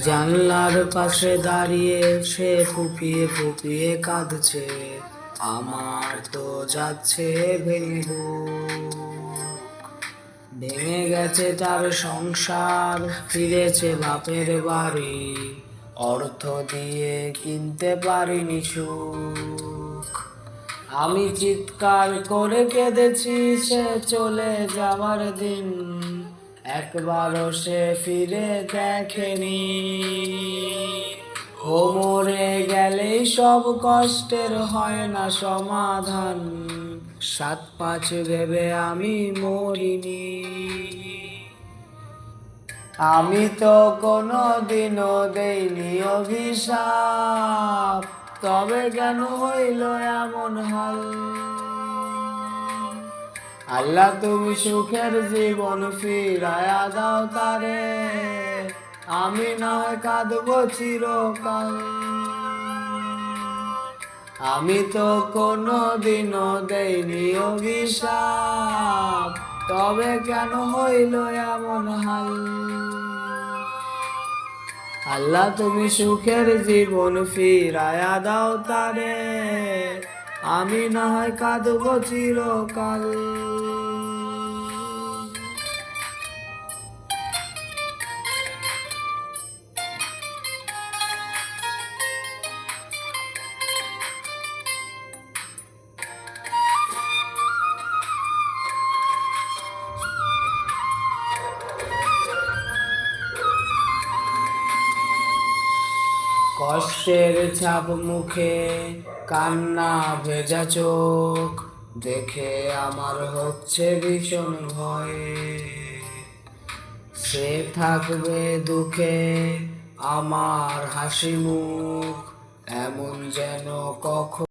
জানলার পাশে দাঁড়িয়ে সে ফুপিয়ে ফুপিয়ে কাঁদছে, আমার তো যাচ্ছে ভেঙে বুক। ভেঙে গেছে তার সংসার, ফিরেছে বাপের বাড়ি, অর্থ দিয়ে কিনতে পারিনি সুখ। আমি চিৎকার করে কেঁদেছি সে চলে যাওয়ার দিন, একবারও সে ফিরে দেখেনি। ও মরে গেলেই সব কষ্টের হয় না সমাধান, 7-5 ভেবে আমি মরিনি। আমি তো কোনোদিনও দেইনি অভিশাপ, তবে কেন হইল এমন হাল? আল্লাহ তুমি সুখের জীবন ফিরায়া দাও তারে, আমি না হয় কাঁদবো চিরকাল। আমি তো কোনোদিনও দেইনি অভিশাপ, তবে কেন হইল এমন হাল? আল্লাহ তুমি সুখের জীবন ফিরায়া দাও তারে, আমি না হয় কাঁদবো চিরকাল। কষ্টের ছাপ মুখে, কান্না ভেজা চোখ, দেখে আমার হচ্ছে ভীষণ ভয়। সে থাকবে দুঃখে আমার হাসি মুখ, এমন যেন কখন